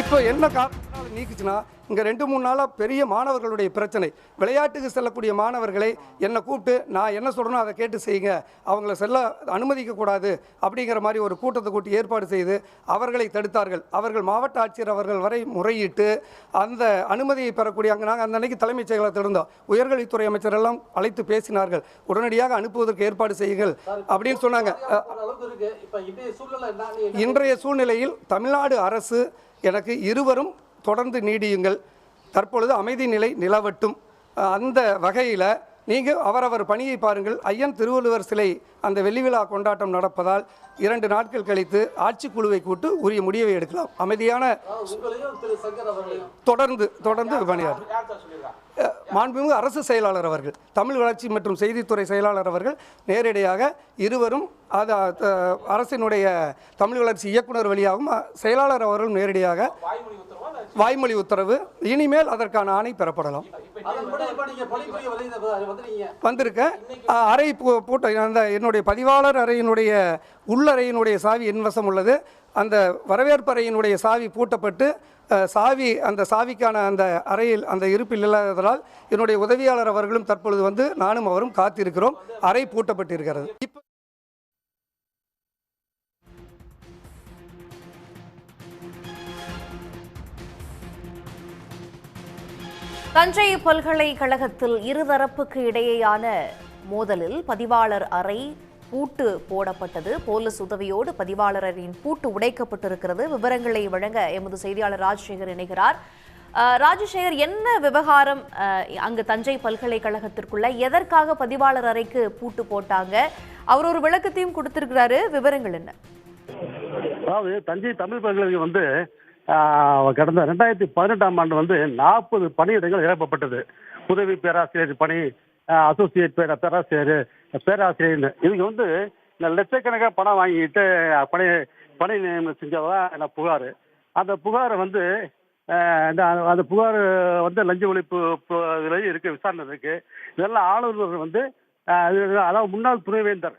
இப்போ என்ன காரணத்தினால நீக்குச்சுன்னா, இங்கே 2-3 நாளாக பெரிய மாணவர்களுடைய பிரச்சனை. விளையாட்டுக்கு செல்லக்கூடிய மாணவர்களை என்னை கூப்பிட்டு நான் என்ன சொல்கிறேனோ அதை கேட்டு செய்யுங்க, அவங்கள செல்ல அனுமதிக்கக்கூடாது அப்படிங்கிற மாதிரி ஒரு கூட்டத்தை கூட்டி ஏற்பாடு செய்து அவர்களை தடுத்தார்கள். அவர்கள் மாவட்ட ஆட்சியர் அவர்கள் வரை முறையிட்டு அந்த அனுமதியை பெறக்கூடிய நாங்கள் அந்த அன்னைக்கு தலைமைச் செயலகத்தில் இருந்தோம். உயர்கல்வித்துறை அமைச்சர் எல்லாம் அழைத்து பேசினார்கள். உடனடியாக அனுப்புவதற்கு ஏற்பாடு செய்யுங்கள் அப்படின்னு சொன்னாங்க. இன்றைய சூழ்நிலையில் தமிழ்நாடு அரசு எனக்கு இருவரும் தொடர்ந்து நீடியுங்கள், தற்பொழுது அமைதி நிலை நிலவட்டும், அந்த வகையில் நீங்கள் அவரவர் பணியை பாருங்கள். ஐயன் திருவள்ளுவர் சிலை அந்த வெள்ளி விழா கொண்டாட்டம் நடப்பதால் 2 நாட்கள் கழித்து ஆட்சிக்குழுவை கூட்டு உரிய முடிவை எடுக்கலாம். அமைதியான தொடர்ந்து பணியாற்று மாண்புமிகு அரசு செயலாளர் அவர்கள், தமிழ் வளர்ச்சி மற்றும் செய்தித்துறை செயலாளர் அவர்கள் நேரடியாக இருவரும் அது அரசினுடைய தமிழ் வளர்ச்சி இயக்குனர் வழியாகவும் செயலாளர் அவர்களும் நேரடியாக வாய்மொழி உத்தரவு, இனிமேல் அதற்கான ஆணை பெறப்படலாம். வந்திருக்கேன். அறை பூட்ட அந்த என்னுடைய பதிவாளர் அறையினுடைய உள்ளறையினுடைய சாவி என் வசம் உள்ளது. அந்த வரவேற்பு அறையினுடைய சாவி பூட்டப்பட்டு சாவி அந்த சாவிக்கான அந்த அறையில் அந்த இருப்பில் இல்லாததால் என்னுடைய உதவியாளர் அவர்களும் தற்பொழுது வந்து நானும் அவரும் காத்திருக்கிறோம். அறை பூட்டப்பட்டிருக்கிறது. தஞ்சை பல்கலைக்கழகத்தில் இருதரப்புக்கு இடையேயான மோதலில் பதிவாளர் அறை பூட்டு போடப்பட்டது. போலீஸ் உதவியோடு பதிவாளர் அறையின் பூட்டு உடைக்கப்பட்டிருக்கிறது. விவரங்களை வழங்க எமது செய்தியாளர் ராஜசேகர் இணைகிறார். ராஜசேகர், என்ன விவகாரம் அங்கு தஞ்சை பல்கலைக்கழகத்திற்குள்ள? எதற்காக பதிவாளர் அறைக்கு பூட்டு போட்டாங்க? அவர் ஒரு விளக்கத்தையும் கொடுத்திருக்கிறாரு. விவரங்கள் என்ன? அதாவது தஞ்சை தமிழ் பல்கலைக்கழகம் வந்து கடந்த 2018ஆம் ஆண்டு வந்து 40 பணியிடங்கள் நிரப்பப்பட்டது. உதவி பேராசிரியர் பணி, அசோசியேட் பேராசிரியர் இதுக்கு வந்து லட்சக்கணக்காக பணம் வாங்கிட்டு பணி நியமனம் செஞ்சதான் புகார். அந்த புகாரை வந்து அந்த புகார் வந்து லஞ்ச ஒழிப்பு இருக்கு, விசாரணை இருக்கு. இதெல்லாம் ஆளுநர் வந்து அதாவது முன்னாள் துணைவேந்தர்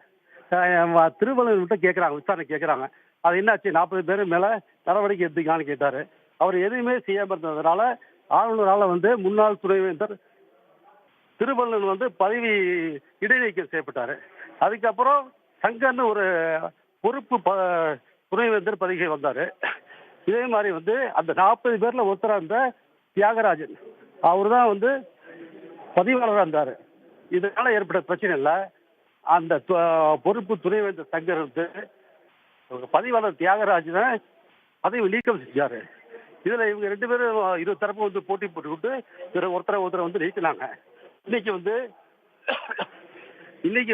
திருவள்ளுவர்கிட்ட கேட்குறாங்க, விசாரணை கேட்குறாங்க. அது என்னாச்சு, 40 பேர் மேலே நடவடிக்கை எடுத்துக்கான்னு கேட்டார். அவர் எதுவுமே செய்யாமல் இருந்ததுனால ஆளுநரால் வந்து முன்னாள் துணைவேந்தர் திருவள்ளுவர் வந்து பதவி இடைநீக்கம் செய்யப்பட்டார். அதுக்கப்புறம் சங்கர்னு ஒரு பொறுப்பு துணைவேந்தர் பதவிக்கு வந்தார். இதே மாதிரி வந்து அந்த 40 பேரில் ஒருத்தராக இருந்த தியாகராஜன் அவர் தான் வந்து பதிவாளராக இருந்தார். இதனால ஏற்பட்ட பிரச்சனை இல்லை. அந்த பொறுப்பு துணைவேந்தர் சங்கர் வந்து பதிவாளர் தியாகராஜனை பதவி நீக்கம் செஞ்சார். இதில் இவங்க 2 பேரும் 20 தரப்பு வந்து போட்டி போட்டுக்கிட்டு ஒருத்தரை வந்து நீக்கினாங்க. இன்னைக்கு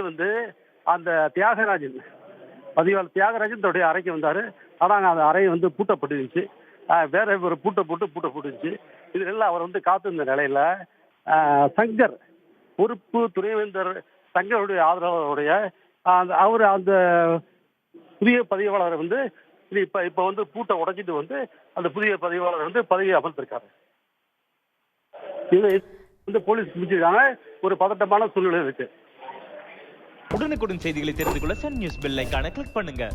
வந்து அந்த தியாகராஜன் பதிவாளர் தியாகராஜன் தன்னுடைய அறைக்கு வந்தார். ஆனால் அந்த அறை வந்து பூட்டப்பட்டுருந்துச்சு. வேற ஒரு பூட்டப்பட்டுருந்துச்சு. இதெல்லாம் அவர் வந்து காத்திருந்த நிலையில சங்கர் பொறுப்பு துணைவேந்தர் சங்கருடைய ஆதரவாளருடைய அவர் அந்த புதிய பதிவாளர் வந்து இப்ப வந்து பூட்டை உடைச்சிட்டு வந்து அந்த புதிய பதிவாளர் வந்து பதவியை அமர்ந்திருக்காரு. இது வந்து போலீஸ் முடிச்சிருக்காங்க. ஒரு பதட்டமான சூழ்நிலை இருக்கு. உடனுக்குடன் செய்திகளை தெரிந்து கொள்ள சன் நியூஸ் பெல் ஐகானை கிளிக் பண்ணுங்க.